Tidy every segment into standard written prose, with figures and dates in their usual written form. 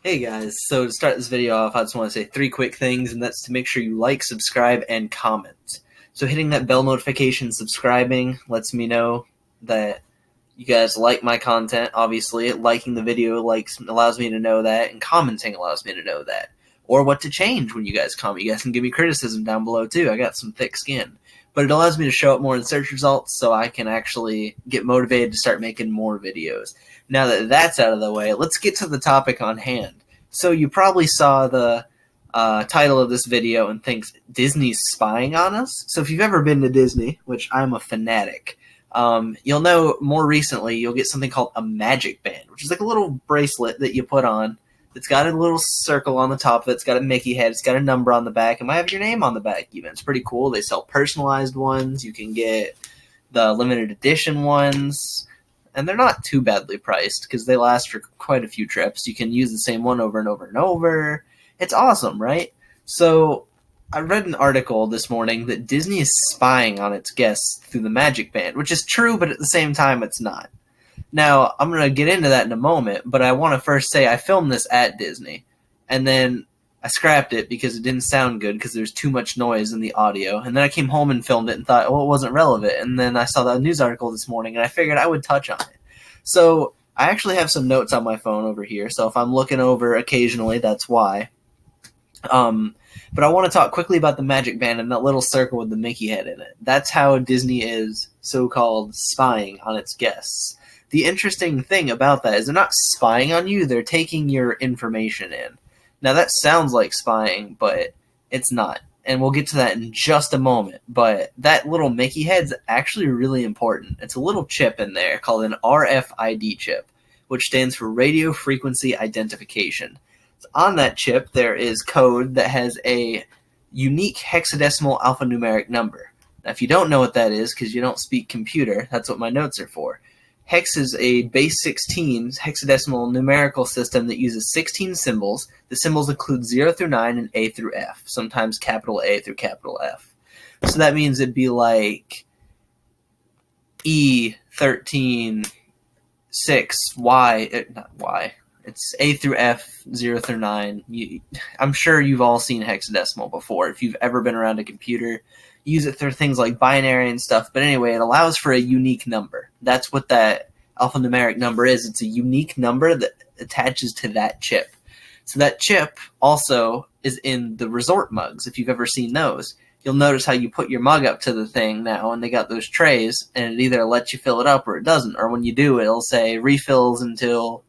Hey guys, so to start this video off, I just want to say three quick things, and that's to make sure you like, subscribe, and comment. So hitting that bell notification, subscribing, lets me know that you guys like my content, obviously. Liking the video allows me to know that, and commenting allows me to know that. Or what to change when you guys comment. You guys can give me criticism down below too. I got some thick skin. But it allows me to show up more in search results so I can actually get motivated to start making more videos. Now that that's out of the way, let's get to the topic on hand. So you probably saw the title of this video and thinks Disney's spying on us. So if you've ever been to Disney, which I'm a fanatic, you'll know more recently you'll get something called a magic band, which is like a little bracelet that you put on. It's got a little circle on the top of it. It's got a Mickey head. It's got a number on the back. It might have your name on the back even. It's pretty cool. They sell personalized ones. You can get the limited edition ones. And they're not too badly priced because they last for quite a few trips. You can use the same one over and over and over. It's awesome, right? So I read an article this morning that Disney is spying on its guests through the Magic Band, which is true, but at the same time, it's not. Now, I'm going to get into that in a moment, but I want to first say I filmed this at Disney, and then I scrapped it because it didn't sound good because there's too much noise in the audio. And then I came home and filmed it and thought, well, it wasn't relevant. And then I saw that news article this morning, and I figured I would touch on it. So I actually have some notes on my phone over here, so if I'm looking over occasionally, that's why. But I want to talk quickly about the Magic Band and that little circle with the Mickey head in it. That's how Disney is so-called spying on its guests. The interesting thing about that is they're not spying on you, they're taking your information in. Now that sounds like spying, but it's not. And we'll get to that in just a moment. But that little Mickey head's actually really important. It's a little chip in there called an RFID chip, which stands for Radio Frequency Identification. So on that chip, there is code that has a unique hexadecimal alphanumeric number. Now, if you don't know what that is because you don't speak computer, that's what my notes are for. Hex is a base 16 hexadecimal numerical system that uses 16 symbols. The symbols include 0 through 9 and A through F, sometimes capital A through capital F. So that means it'd be like E13 6 Y, not Y. It's A through F, 0 through 9. I'm sure you've all seen hexadecimal before. If you've ever been around a computer, use it for things like binary and stuff. But anyway, it allows for a unique number. That's what that alphanumeric number is. It's a unique number that attaches to that chip. So that chip also is in the resort mugs, if you've ever seen those. You'll notice how you put your mug up to the thing now, and they got those trays, and it either lets you fill it up or it doesn't. Or when you do, it'll say refills until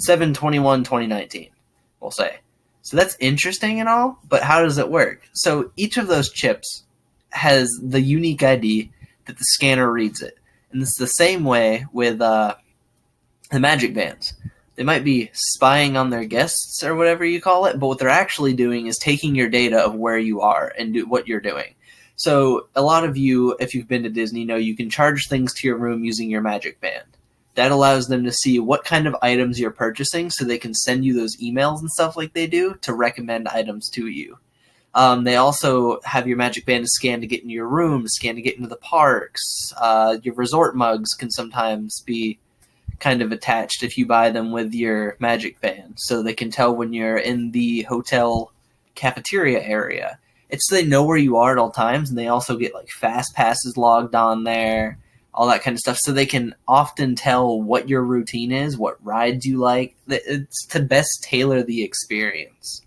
7/21/2019, we'll say. So that's interesting and all, but how does it work? So each of those chips has the unique ID that the scanner reads it. And it's the same way with the Magic Bands. They might be spying on their guests or whatever you call it, but what they're actually doing is taking your data of where you are and what you're doing. So a lot of you, if you've been to Disney, know you can charge things to your room using your Magic Band. That allows them to see what kind of items you're purchasing so they can send you those emails and stuff like they do to recommend items to you. They also have your Magic Band to scan to get into your room, scan to get into the parks. Your resort mugs can sometimes be kind of attached if you buy them with your Magic Band, so they can tell when you're in the hotel cafeteria area. It's so they know where you are at all times, and they also get like fast passes logged on there, all that kind of stuff, so they can often tell what your routine is, what rides you like. It's to best tailor the experience.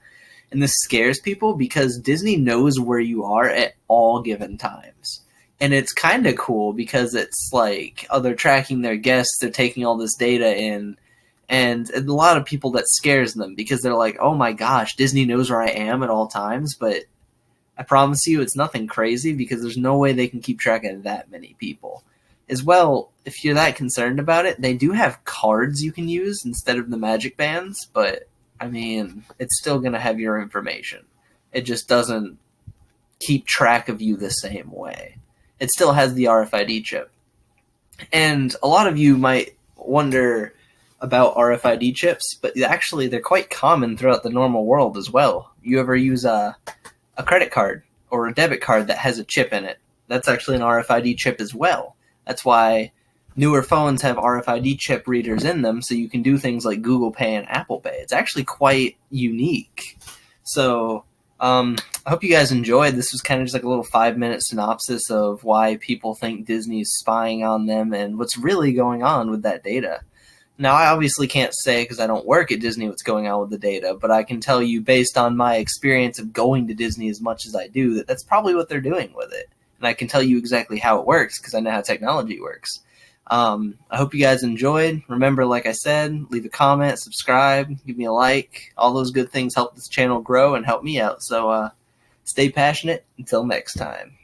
And this scares people because Disney knows where you are at all given times. And it's kind of cool because it's like, oh, they're tracking their guests, they're taking all this data in, and a lot of people that scares them because they're like, oh my gosh, Disney knows where I am at all times, but I promise you it's nothing crazy because there's no way they can keep track of that many people. As well, if you're that concerned about it, they do have cards you can use instead of the Magic Bands, but I mean, it's still going to have your information. It just doesn't keep track of you the same way. It still has the RFID chip. And a lot of you might wonder about RFID chips, but actually they're quite common throughout the normal world as well. You ever use a credit card or a debit card that has a chip in it? That's actually an RFID chip as well. That's why newer phones have RFID chip readers in them, so you can do things like Google Pay and Apple Pay. It's actually quite unique. So I hope you guys enjoyed. This was kind of just like a little 5-minute synopsis of why people think Disney's spying on them and what's really going on with that data. Now, I obviously can't say, because I don't work at Disney, what's going on with the data, but I can tell you, based on my experience of going to Disney as much as I do, that that's probably what they're doing with it. And I can tell you exactly how it works, because I know how technology works. I hope you guys enjoyed. Remember, like I said, leave a comment, subscribe, give me a like. All those good things help this channel grow and help me out. So stay passionate. Until next time.